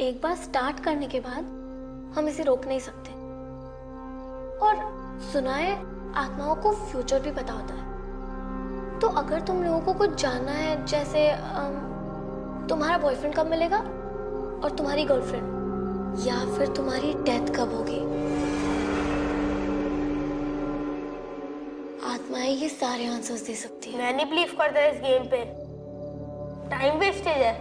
एक बार स्टार्ट करने के बाद हम इसे रोक नहीं सकते। और सुना है आत्माओं को फ्यूचर भी पता होता है। तो अगर तुम लोगों को कुछ जानना है, जैसे तुम्हारा बॉयफ्रेंड कब मिलेगा और तुम्हारी गर्लफ्रेंड, या फिर तुम्हारी डेथ कब होगी, आत्माएं ये सारे आंसर्स दे सकती है। मैं नहीं बिलीव करता इस गेम पे, टाइम वेस्टेज है।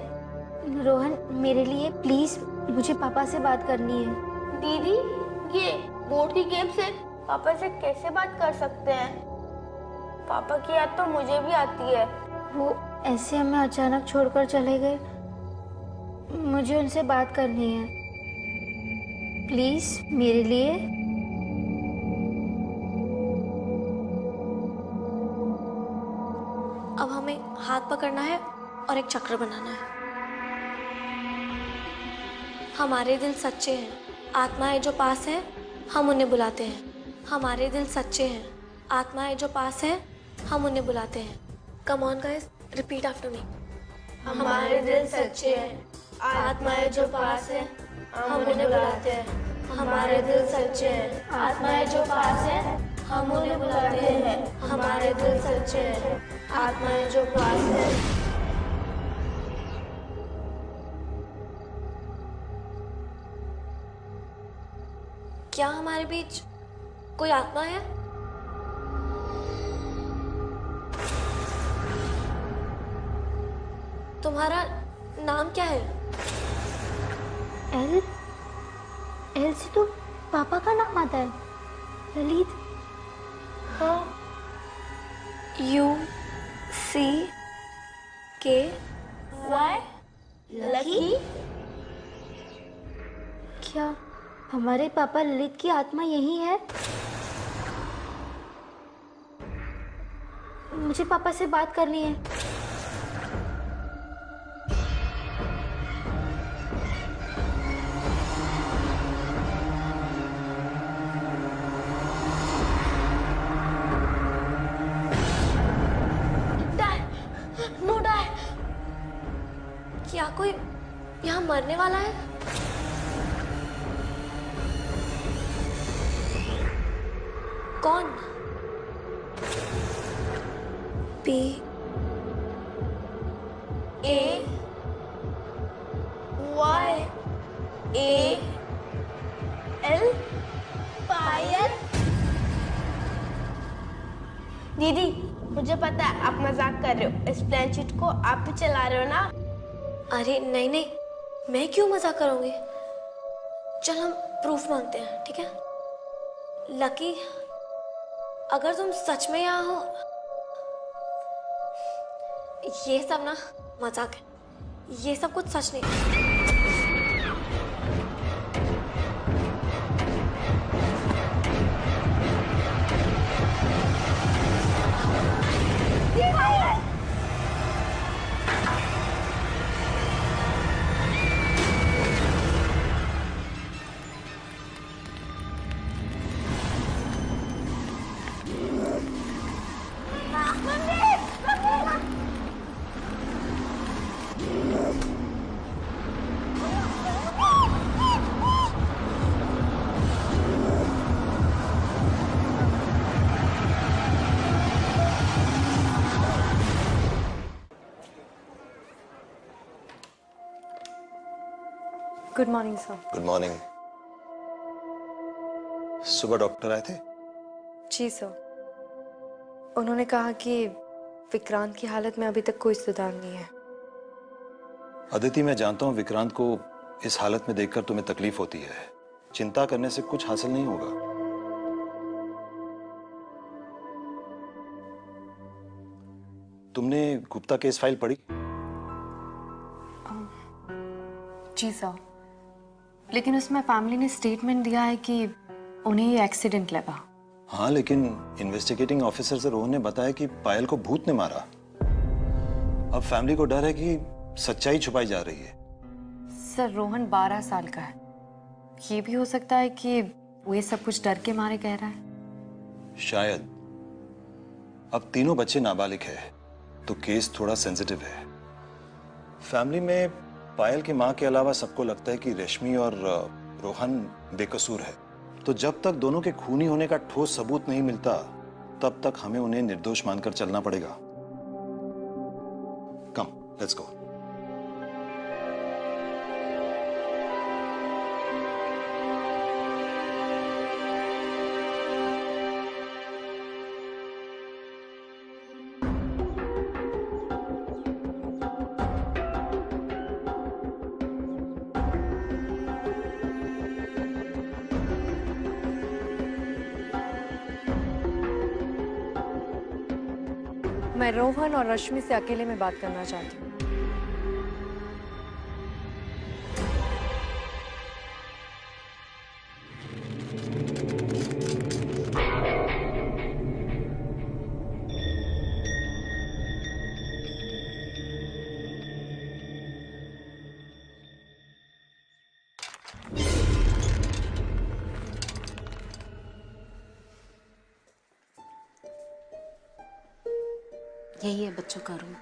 रोहन, मेरे लिए प्लीज, मुझे पापा से बात करनी है। दीदी, ये बोर्ड की गेम से पापा से कैसे बात कर सकते हैं? पापा की याद तो मुझे भी आती है। वो ऐसे हमें अचानक छोड़कर चले गए, मुझे उनसे बात करनी है। प्लीज मेरे लिए। अब हमें हाथ पकड़ना है और एक चक्र बनाना है। हमारे दिल सच्चे हैं, आत्माएं जो पास हैं हम उन्हें बुलाते हैं। हमारे दिल सच्चे हैं, आत्माएं जो पास हैं हम उन्हें बुलाते हैं। Come on guys, repeat after me. हमारे दिल सच्चे हैं, आत्माएं जो पास हैं हम उन्हें बुलाते हैं। हमारे दिल सच्चे हैं, आत्माएं जो पास हैं हम उन्हें बुलाते हैं। हमारे दिल सच्चे हैं, आत्माएं जो पास हैं। क्या हमारे बीच कोई आत्मा है? तुम्हारा नाम क्या है? एल एल से तो पापा का नाम आता है, ललित। हाँ, UCKY। लकी? क्या हमारे पापा ललित की आत्मा यही है? मुझे पापा से बात करनी है। No die. क्या कोई यहाँ मरने वाला है? कौन? PAYL? पायल? दीदी, मुझे पता है आप मजाक कर रहे हो। इस प्लेनशीट को आप भी चला रहे हो ना? अरे नहीं नहीं, मैं क्यों मजाक करूंगी। चल हम प्रूफ मांगते हैं, ठीक है? लकी, अगर तुम सच में यहाँ हो, ये सब ना मजाक है, ये सब कुछ सच नहीं। Good morning sir. Good morning. सुबह डॉक्टर आए थे? जी सर, उन्होंने कहा कि विक्रांत की हालत में अभी तक कोई सुधार नहीं है। अदिति, मैं जानता हूं विक्रांत को इस हालत में देखकर तुम्हें तकलीफ होती है। चिंता करने से कुछ हासिल नहीं होगा। तुमने गुप्ता केस फाइल पढ़ी? जी सर, लेकिन उसमें फैमिली ने स्टेटमेंट दिया है कि उन्हें ये एक्सीडेंट लगा। हाँ, लेकिन इन्वेस्टिगेटिंग ऑफिसर से रोहन ने बताया कि पायल को भूत ने मारा। अब फैमिली को डर है कि सच्चाई छुपाई जा रही है। सर, रोहन 12 साल का है, ये भी हो सकता है कि वो ये सब कुछ डर के मारे कह रहा है। शायद। अब तीनों बच्चे नाबालिग हैं, तो केस थोड़ा सेंसिटिव है। फैमिली में पायल की माँ के अलावा सबको लगता है कि रश्मि और रोहन बेकसूर है। तो जब तक दोनों के खूनी होने का ठोस सबूत नहीं मिलता तब तक हमें उन्हें निर्दोष मानकर चलना पड़ेगा। कम, लेट्स गो। मैं रोहन और रश्मि से अकेले में बात करना चाहती हूँ। यही है बच्चों का रूम।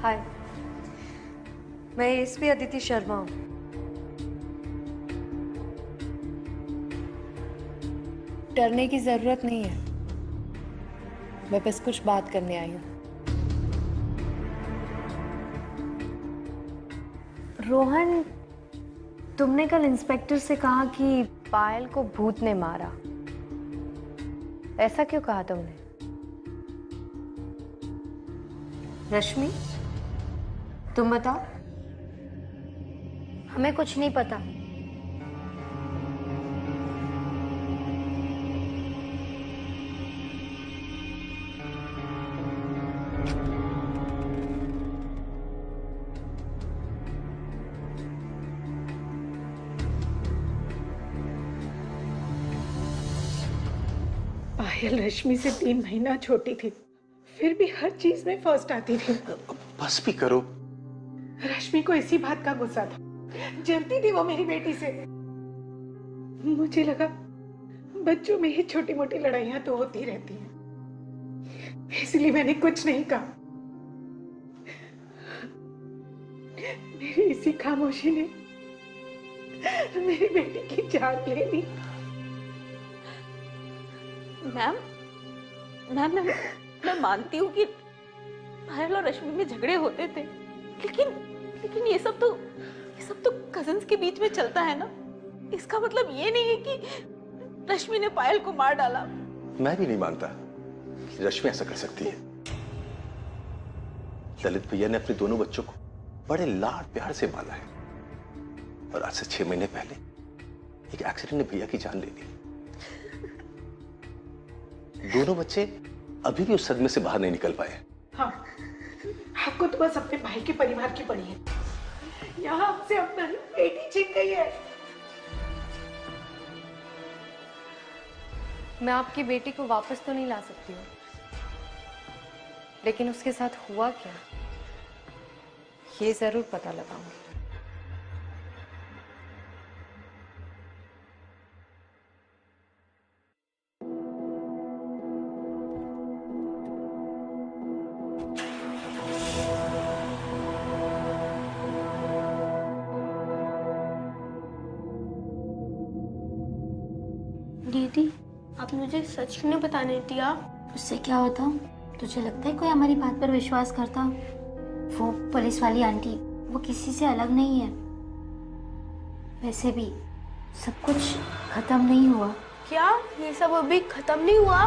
हाय, मैं एसपी अदिति शर्मा हूँ। डरने की जरूरत नहीं है, मैं बस कुछ बात करने आई हूँ। रोहन, तुमने कल इंस्पेक्टर से कहा कि पायल को भूत ने मारा। ऐसा क्यों कहा तुमने? रश्मि, तुम बताओ। हमें कुछ नहीं पता। पायल रश्मि से 3 महीना छोटी थी, फिर भी हर चीज में फर्स्ट आती थी। बस भी करो। रश्मि को इसी बात का गुस्सा था, जलती थी वो मेरी बेटी से। मुझे लगा बच्चों में ही छोटी मोटी लड़ाइयां तो होती रहती हैं, इसलिए मैंने कुछ नहीं कहा। मेरी इसी खामोशी ने मेरी बेटी की जान ले ली। मैम मैं मानती हूँ कि पायल और रश्मि में झगड़े होते थे, लेकिन ये सब तो कजिन्स के बीच में चलता है ना। इसका मतलब ये नहीं है कि रश्मि ने पायल को मार डाला। मैं भी नहीं मानता कि रश्मि ऐसा कर सकती है। ललित भैया ने अपने दोनों बच्चों को बड़े लाड प्यार से पाला है, और आज से 6 महीने पहले एक एक्सीडेंट ने भैया की जान ले ली। दोनों बच्चे अभी भी उस सदमे से बाहर नहीं निकल पाए। हाँ, आपको तो बस अपने भाई के परिवार की पड़ी है। यहाँ आपसे अपना बेटी छीन गई है। मैं आपकी बेटी को वापस तो नहीं ला सकती हूँ, लेकिन उसके साथ हुआ क्या ये जरूर पता लगाऊंगी। दीदी, आप मुझे सच क्यों नहीं बताने दिया? उससे क्या होता? तुझे लगता है कोई हमारी बात पर विश्वास करता? वो पुलिस वाली आंटी, वो किसी से अलग नहीं है। वैसे भी सब कुछ खत्म नहीं हुआ। क्या ये सब अभी खत्म नहीं हुआ?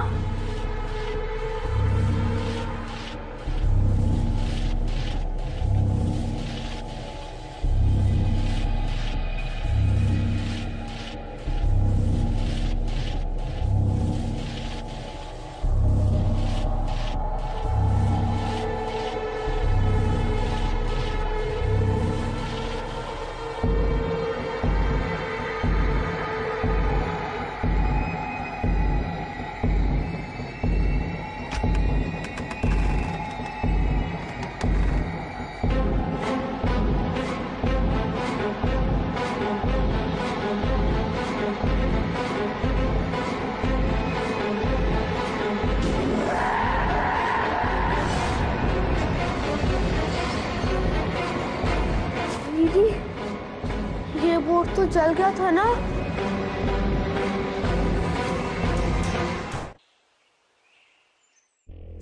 तो जल गया था ना?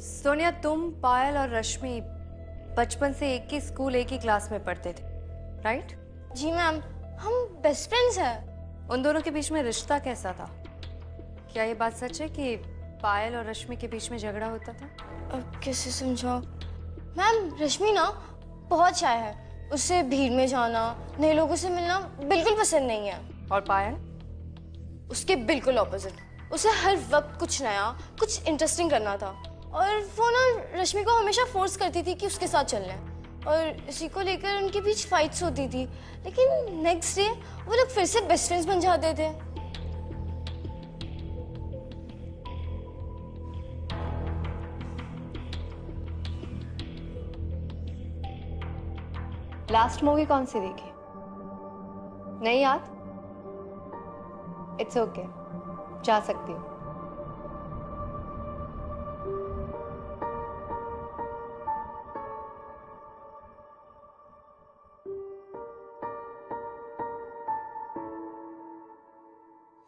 सोनिया, तुम, पायल और रश्मि बचपन से एक ही स्कूल, एक ही क्लास में पढ़ते थे, राइट? जी मैम, हम बेस्ट फ्रेंड्स हैं। उन दोनों के बीच में रिश्ता कैसा था? क्या ये बात सच है कि पायल और रश्मि के बीच में झगड़ा होता था? अब कैसे समझाओ? मैम, रश्मि ना बहुत शाय है। उसे भीड़ में जाना, नए लोगों से मिलना बिल्कुल पसंद नहीं है। और पायल? उसके बिल्कुल ऑपोजिट। उसे हर वक्त कुछ नया, कुछ इंटरेस्टिंग करना था। और वो ना रश्मि को हमेशा फोर्स करती थी कि उसके साथ चलना है, और इसी को लेकर उनके बीच फाइट्स होती थी। लेकिन नेक्स्ट डे वो लोग फिर से बेस्ट फ्रेंड्स बन जाते थे। लास्ट मूवी कौन सी देखी? नहीं याद? इट्स ओके, जा सकती हूँ।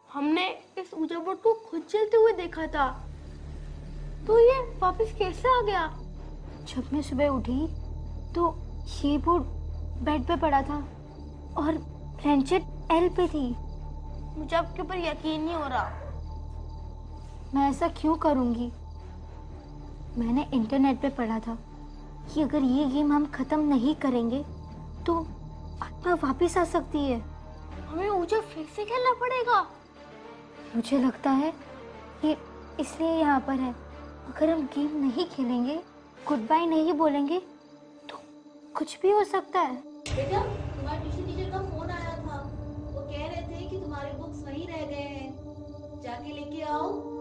हमने इस ऊंचा बोर्ड को खुद चलते हुए देखा था, तो ये वापस कैसे आ गया? जब मैं सुबह उठी तो ये बोर्ड बेड पे पड़ा था और रेंचेट एल पे थी। मुझे आपके ऊपर यकीन नहीं हो रहा। मैं ऐसा क्यों करूंगी? मैंने इंटरनेट पे पढ़ा था कि अगर ये गेम हम खत्म नहीं करेंगे तो आत्मा वापस आ सकती है। हमें ऊंचा फिर से खेलना पड़ेगा। मुझे लगता है ये इसलिए यहाँ पर है। अगर हम गेम नहीं खेलेंगे, गुड बाय नहीं बोलेंगे तो कुछ भी हो सकता है। बेटा, तुम्हारे ट्यूशन टीचर का फोन आया था। वो कह रहे थे कि तुम्हारे बुक्स वहीं रह गए हैं, जाके लेके आओ।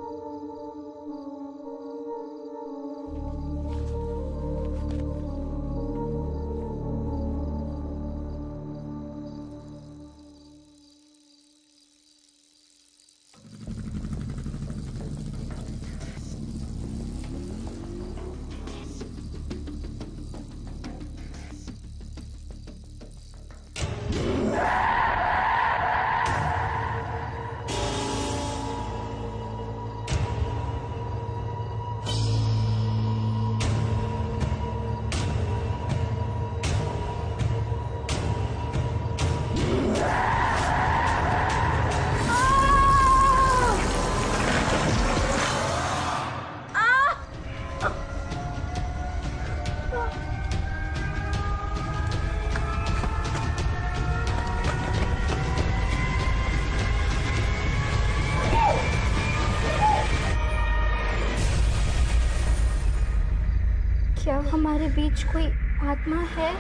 क्या हमारे बीच कोई आत्मा है?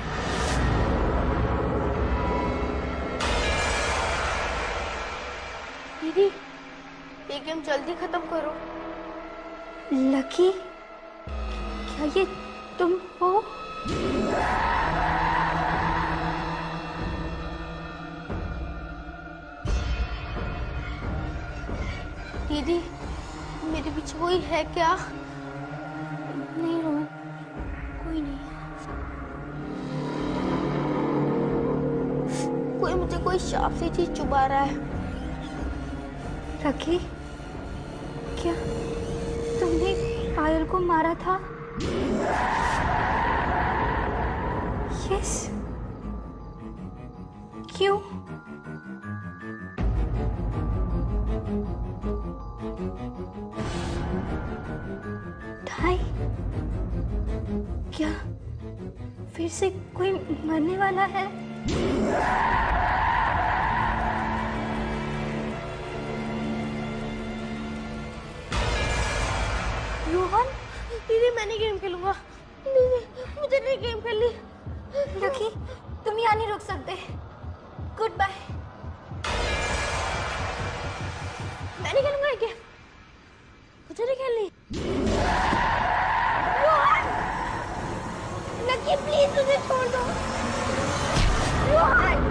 दीदी, ये गेम जल्दी खत्म करो। लकी, क्या ये तुम हो? दीदी, मेरे पीछे कोई है क्या? नहीं रोहन, कोई नहीं। कोई मुझे कोई शाप सी चीज चुभा रहा है। लकी, क्या तुमने पायल को मारा था? यस। क्यों? ढाई? क्या फिर से कोई मरने वाला है? रोहन? दीदी, मैं नहीं गेम खेलूंगा। दीदी, मुझे नहीं गेम खेलनी। लकी, तुम यहाँ नहीं रुक सकते। Good bye. मैं नहीं खेलूंगा ये गेम। मुझे नहीं खेलनी। लकी, प्लीज मुझे छोड़ दो। रोहन!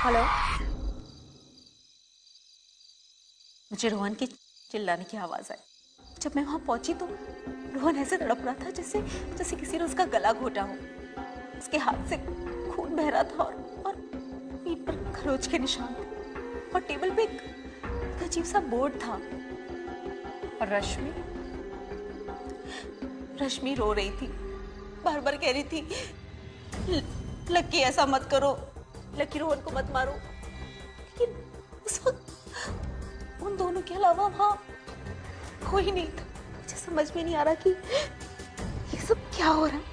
हेलो। मुझे रोहन की चिल्लाने की आवाज आई। जब मैं वहां पहुंची तो रोहन ऐसे तड़प रहा था जैसे जैसे किसी ने उसका गला घोटा हो। उसके हाथ से खून बह रहा था और पीठ पर खरोच के निशान थे और टेबल पे एक अजीब सा बोर्ड था। और रश्मि रो रही थी, बार बार कह रही थी लक्की ऐसा मत करो, लक्की रोहन को मत मारो। लेकिन उस वक्त उन दोनों के अलावा वहां कोई नहीं था। मुझे समझ में नहीं आ रहा कि ये सब क्या हो रहा है।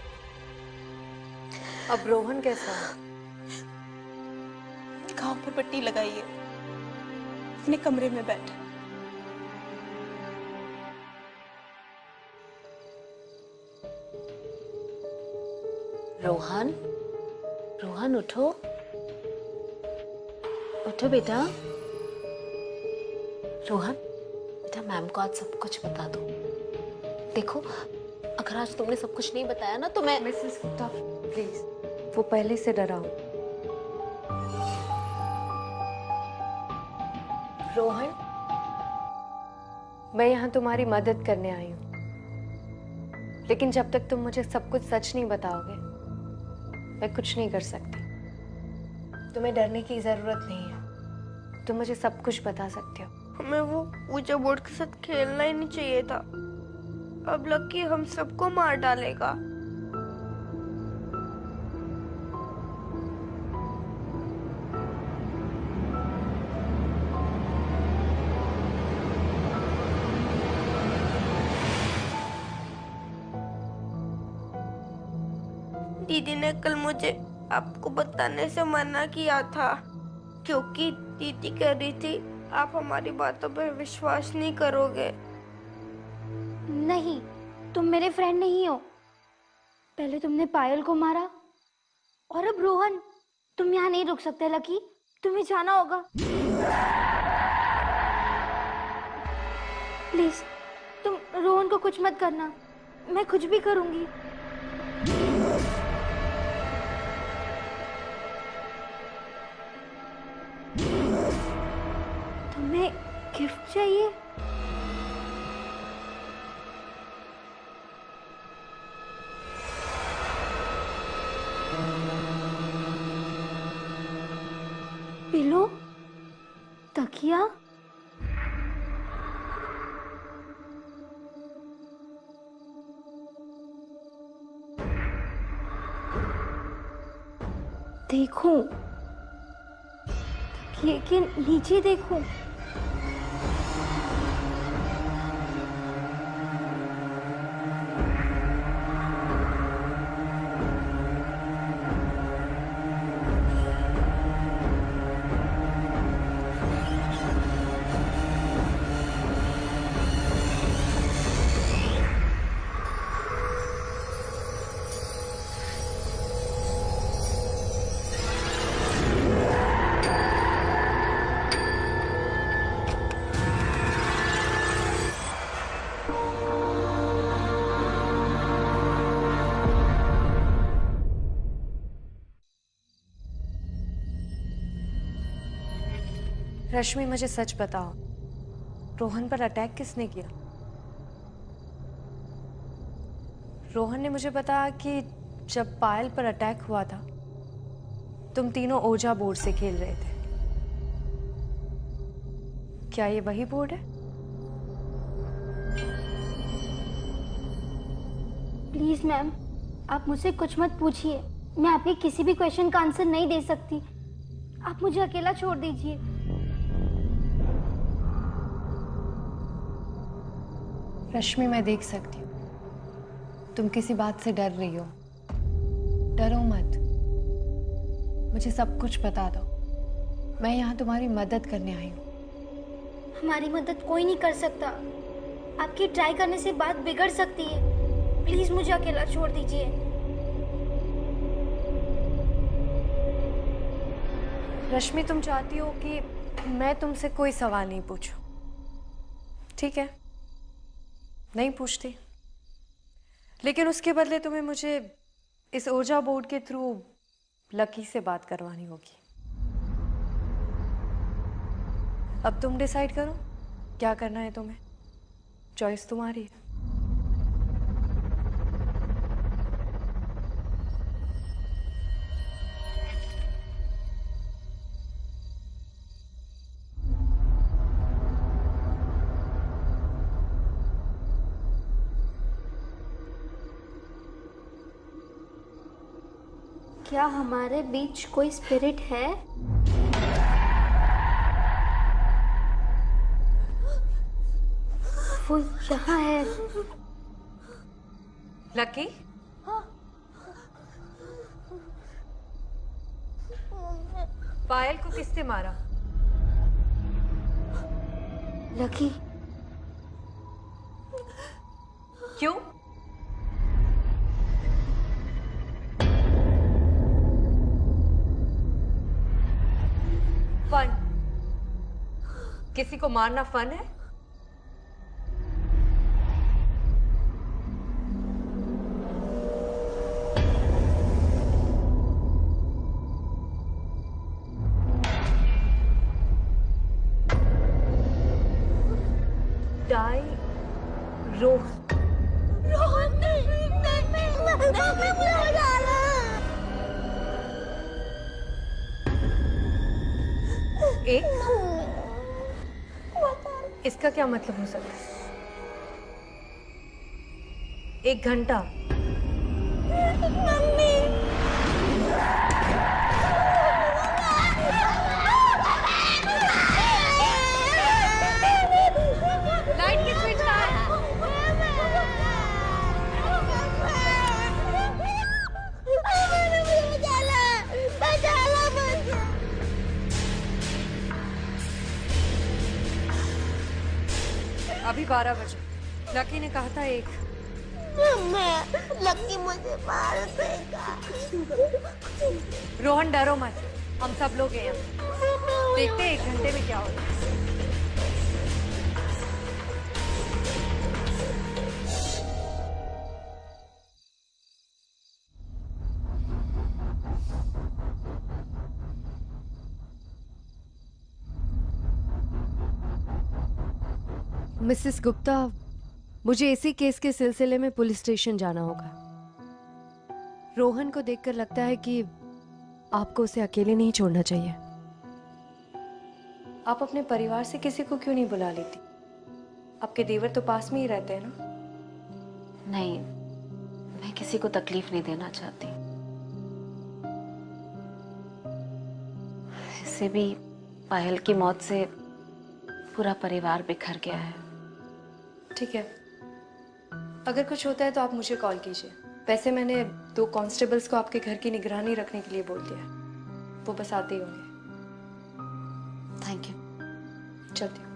अब रोहन कैसा है? घाव पर पट्टी लगाई है, अपने कमरे में बैठा। रोहन, रोहन उठो, उठो बेटा। रोहन बेटा, मैम को आज सब कुछ बता दो। देखो, अगर आज तुमने सब कुछ नहीं बताया ना तो मैं। मिसेस गुप्ता प्लीज, वो पहले से डरा हूं। रोहन, मैं यहाँ तुम्हारी मदद करने आई हूँ, लेकिन जब तक तुम मुझे सब कुछ सच नहीं बताओगे मैं कुछ नहीं कर सकती। तुम्हें डरने की जरूरत नहीं है, तुम मुझे सब कुछ बता सकते हो। हमें वो ऊंचा बोर्ड के साथ खेलना ही नहीं चाहिए था। अब लक्की हम सबको मार डालेगा। दीदी ने कल मुझे आपको बताने से मना किया था, क्योंकि दीदी कह रही थी आप हमारी बातों पर विश्वास नहीं करोगे। नहीं, तुम मेरे फ्रेंड नहीं हो। पहले तुमने पायल को मारा और अब रोहन। तुम यहाँ नहीं रुक सकते लकी, तुम्हें जाना होगा। प्लीज तुम रोहन को कुछ मत करना, मैं कुछ भी करूंगी। तुम्हें गिफ्ट चाहिए? पिलो, तकिया, देखो तकिए के नीचे देखो। रश्मि, मुझे सच बताओ, रोहन पर अटैक किसने किया? रोहन ने मुझे बताया कि जब पायल पर अटैक हुआ था तुम तीनों ओजा बोर्ड से खेल रहे थे। क्या ये वही बोर्ड है? प्लीज मैम, आप मुझसे कुछ मत पूछिए। मैं आपके किसी भी क्वेश्चन का आंसर नहीं दे सकती। आप मुझे अकेला छोड़ दीजिए। रश्मि, मैं देख सकती हूँ तुम किसी बात से डर रही हो। डरो मत, मुझे सब कुछ बता दो। मैं यहाँ तुम्हारी मदद करने आई हूँ। हमारी मदद कोई नहीं कर सकता। आपके ट्राई करने से बात बिगड़ सकती है। प्लीज मुझे अकेला छोड़ दीजिए। रश्मि, तुम चाहती हो कि मैं तुमसे कोई सवाल नहीं पूछूं, ठीक है? नहीं पूछती, लेकिन उसके बदले तुम्हें मुझे इस ओजा बोर्ड के थ्रू लकी से बात करवानी होगी। अब तुम डिसाइड करो क्या करना है तुम्हें, चॉइस तुम्हारी है। क्या हमारे बीच कोई स्पिरिट है? वो यहाँ है। लकी, पायल को किसने मारा? लकी, क्यों? फन? किसी को मारना फन है? डाई रोहन एक इसका क्या मतलब हो सकता है? 1 घंटा? लाइट की स्विच कहाँ है? अभी 12 बजे। लकी ने कहा था 1। लकी मुझे मार देगा। रोहन डरो मत, हम सब लोग हैं। देखते हैं 1 घंटे में क्या होता है। मिसेस गुप्ता, मुझे इसी केस के सिलसिले में पुलिस स्टेशन जाना होगा। रोहन को देखकर लगता है कि आपको उसे अकेले नहीं छोड़ना चाहिए। आप अपने परिवार से किसी को क्यों नहीं बुला लेती? आपके देवर तो पास में ही रहते हैं ना? नहीं, मैं किसी को तकलीफ नहीं देना चाहती। इससे भी पायल की मौत से पूरा परिवार बिखर गया है। ठीक है, अगर कुछ होता है तो आप मुझे कॉल कीजिए। वैसे मैंने 2 कांस्टेबल्स को आपके घर की निगरानी रखने के लिए बोल दिया है, वो बस आते ही होंगे। Thank you. चलती हूँ।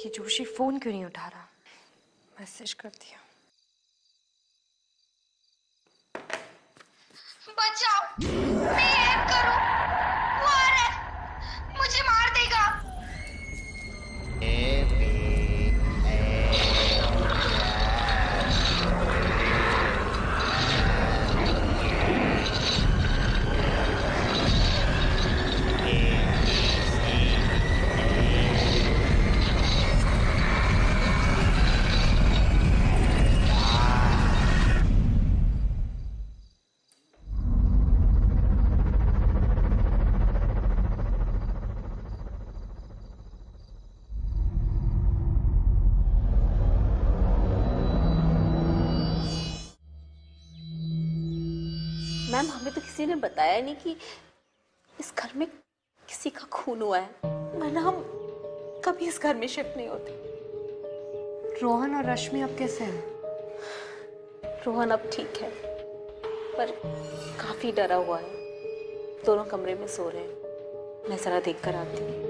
ये जोशी फोन क्यों नहीं उठा रहा? मैसेज कर दिया। बचाओ, मैं हेल्प करूं। वो आ रहा है, मुझे मार देगा। मैम हमें तो किसी ने बताया नहीं कि इस घर में किसी का खून हुआ है, वरना हम कभी इस घर में शिफ्ट नहीं होते। रोहन और रश्मि अब कैसे हैं? रोहन अब ठीक है, पर काफी डरा हुआ है। दोनों कमरे में सो रहे हैं। मैं जरा देख कर आती हूँ।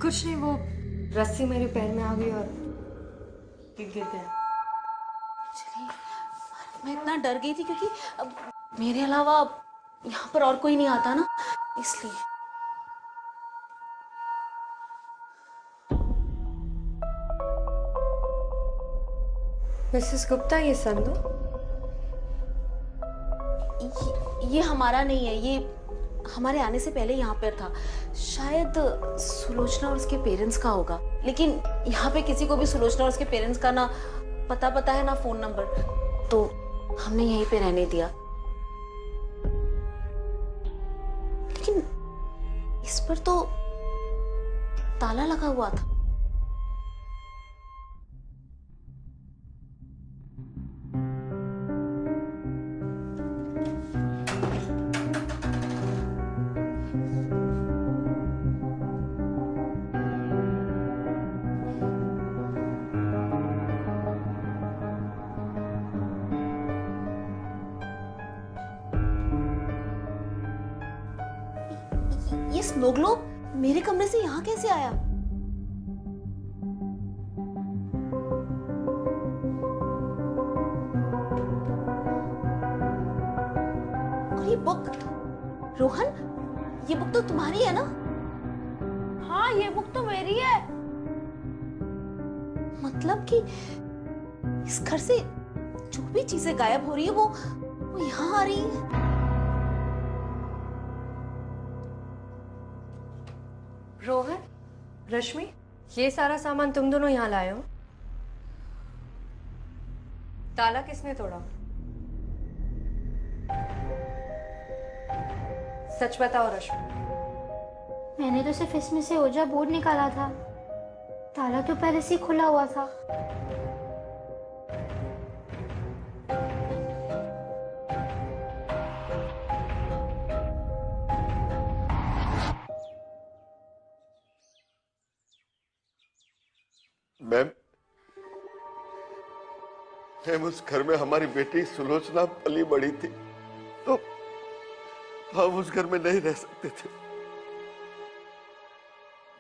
कुछ नहीं, वो रस्सी मेरे पैर में आ गई और गिर गया। चलिए, मैं इतना डर गई थी क्योंकि अब मेरे अलावा यहाँ पर और कोई नहीं आता ना, इसलिए। मिसेस गुप्ता, ये संदू? ये हमारा नहीं है, ये हमारे आने से पहले यहाँ पर था। शायद सुलोचना और उसके पेरेंट्स का होगा, लेकिन यहाँ पे किसी को भी सुलोचना और उसके पेरेंट्स का ना पता है ना फोन नंबर, तो हमने यहीं पे रहने दिया। लेकिन इस पर तो ताला लगा हुआ था। ये स्नो ग्लोब मेरे कमरे से यहाँ कैसे आया? और ये बुक, रोहन, ये बुक तो तुम्हारी है ना? हाँ, ये बुक तो मेरी है। मतलब कि इस घर से जो भी चीजें गायब हो रही है वो यहाँ आ रही है। रोहन, रश्मि, ये सारा सामान तुम दोनों यहाँ लाए हो? ताला किसने तोड़ा? सच बताओ रश्मि। मैंने तो सिर्फ इसमें से ओजा बोर्ड निकाला था, ताला तो पहले से ही खुला हुआ था। मैम, उस घर में हमारी बेटी सुलोचना पली बड़ी थी, तो हम उस घर में नहीं रह सकते थे।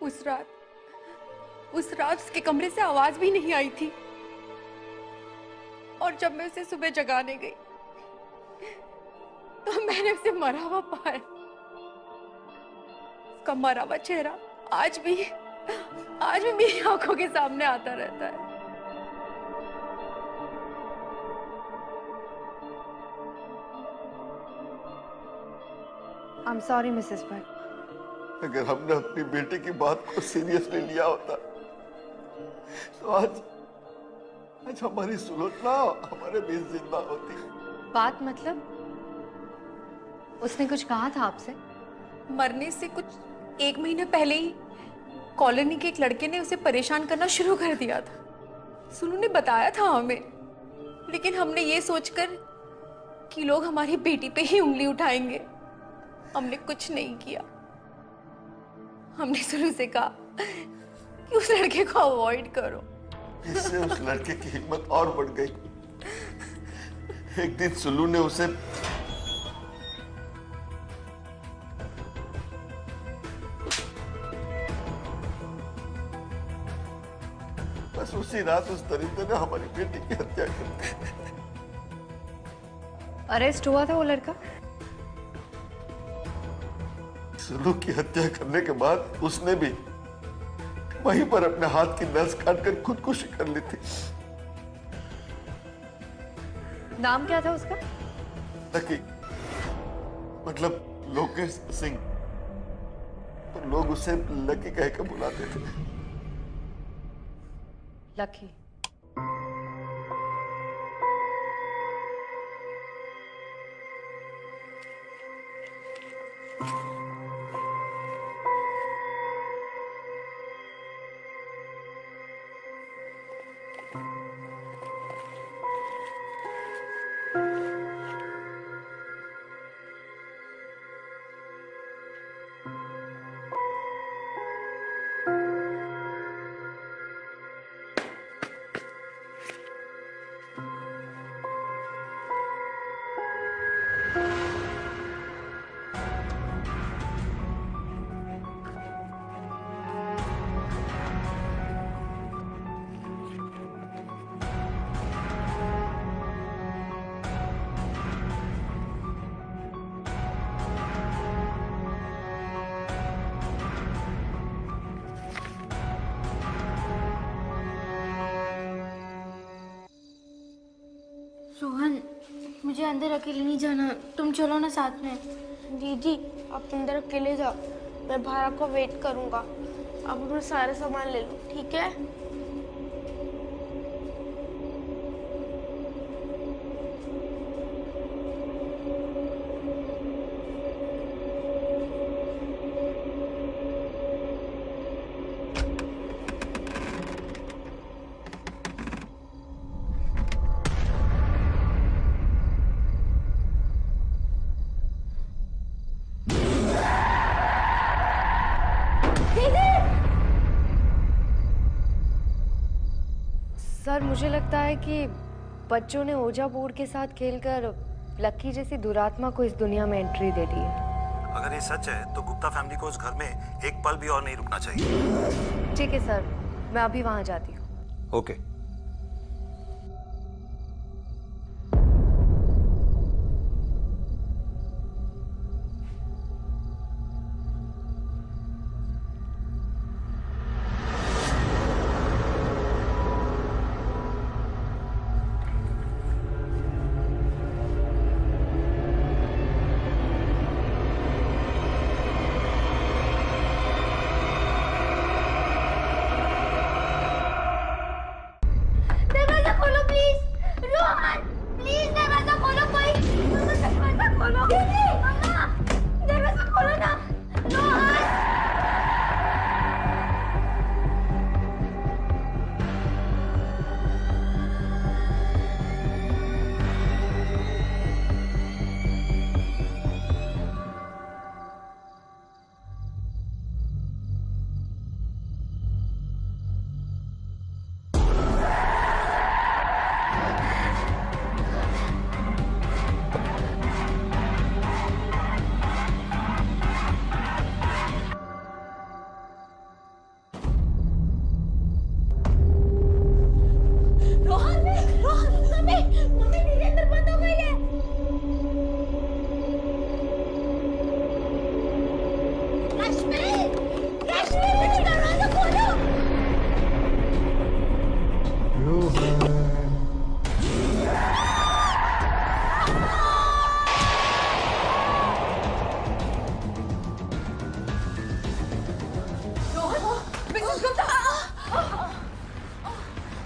उस रात उसके कमरे से आवाज भी नहीं आई थी, और जब मैं उसे सुबह जगाने गई तो मैंने उसे मरा हुआ पाया। उसका मरा हुआ चेहरा आज भी मेरी आंखों के सामने आता रहता है। I'm sorry, Mrs. Bhatt. अगर हमने अपनी बेटी की बात को सीरियसली लिया होता तो आज हमारी सुलोचना हमारे बीच जिंदा होती। बात मतलब? उसने कुछ कहा था आपसे? मरने से कुछ 1 महीने पहले ही कॉलोनी के एक लड़के ने उसे परेशान करना शुरू कर दिया था। सुनू ने बताया था हमें, लेकिन हमने ये सोचकर कि लोग हमारी बेटी पे ही उंगली उठाएंगे, हमने कुछ नहीं किया। हमने सुनू से कहा कि उस लड़के को अवॉइड करो। इससे उस लड़के की हिम्मत और बढ़ गई। एक दिन सुल्लू ने उसे बस उसी रात उस दरिंदे ने हमारी बेटी की हत्या कर दी। अरेस्ट हुआ था वो लड़का? सुल्लू की हत्या करने के बाद उसने भी वहीं पर अपने हाथ की नस काटकर खुदकुशी कर ली थी। नाम क्या था उसका? लकी, मतलब लोकेश सिंह, तो लोग उसे लकी कह के बुलाते थे। लकी। रोहन, मुझे अंदर अकेले नहीं जाना, तुम चलो ना साथ में। दीदी आप अंदर अकेले जाओ, मैं बाहर आपको वेट करूंगा। आप अपना सारा सामान ले लो, ठीक है? सर, मुझे लगता है कि बच्चों ने ओजा बोर्ड के साथ खेलकर लक्की जैसी दुरात्मा को इस दुनिया में एंट्री दे दी है। अगर ये सच है तो गुप्ता फैमिली को उस घर में एक पल भी और नहीं रुकना चाहिए। ठीक है सर, मैं अभी वहां जाती हूँ। ओके।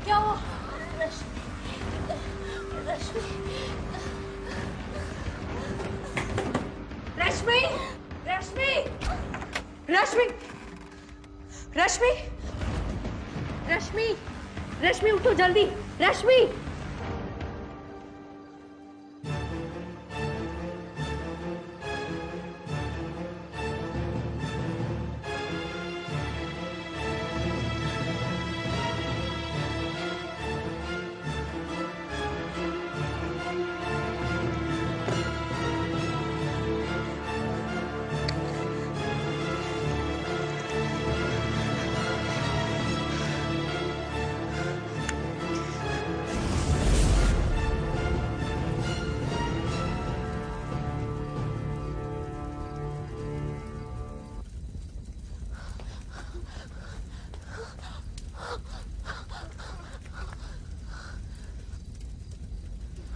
क्या हुआ? रश्मि, रश्मि, रश्मि, रश्मि, रश्मि, रश्मि उठो जल्दी, रश्मि।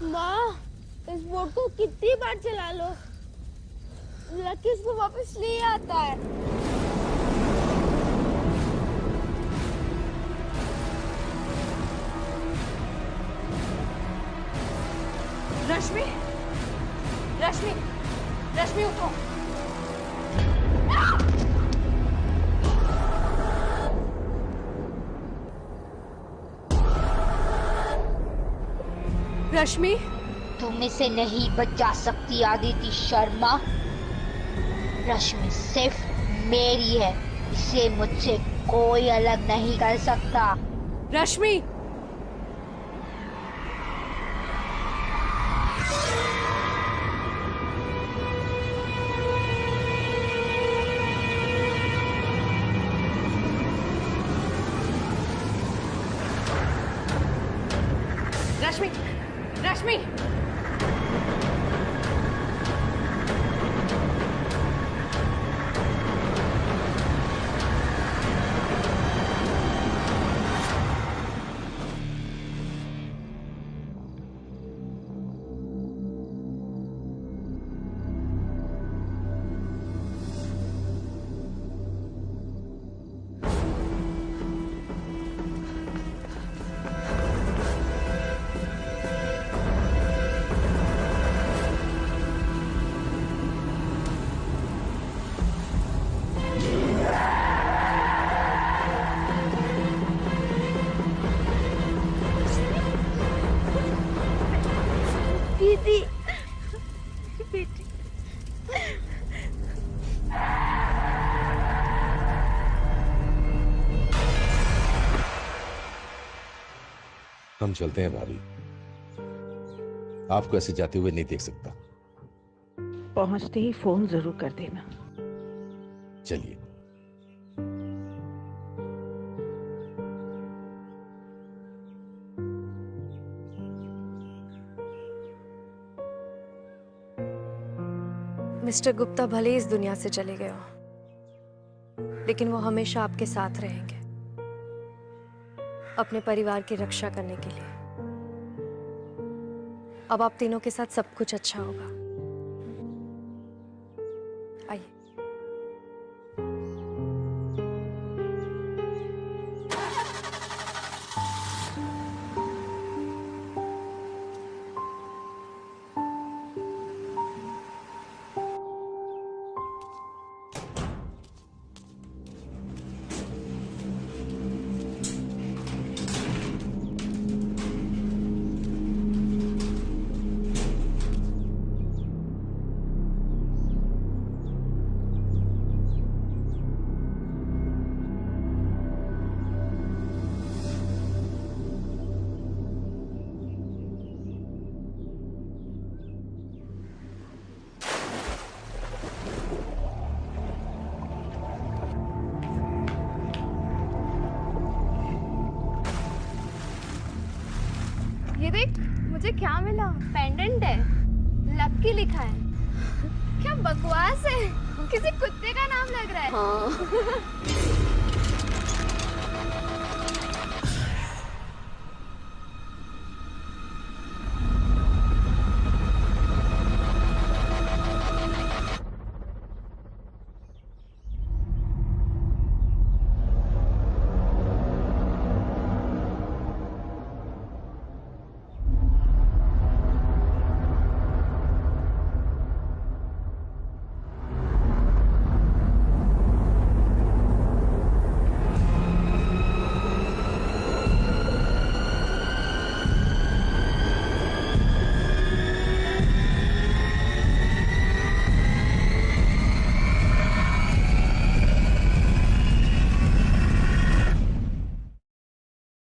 माँ, इस बोट को कितनी बार चला लो, लकी इसको वापस नहीं आता है। रश्मि, रश्मि, रश्मि उठो। रश्मि, तुम इसे नहीं बचा सकती आदिति शर्मा। रश्मि सिर्फ मेरी है, इसे मुझसे कोई अलग नहीं कर सकता। रश्मि, रश्मि, रश्मि, दीदी, हम चलते हैं भाभी, आपको ऐसे जाते हुए नहीं देख सकता। पहुंचते ही फोन जरूर कर देना। चलिए। मिस्टर गुप्ता भले इस दुनिया से चले गए हो, लेकिन वो हमेशा आपके साथ रहेंगे, अपने परिवार की रक्षा करने के लिए। अब आप तीनों के साथ सब कुछ अच्छा होगा। आइए। ये देख, मुझे क्या मिला? पेंडेंट है, लकी लिखा है। क्या बकवास है, किसी कुत्ते का नाम लग रहा है। हाँ।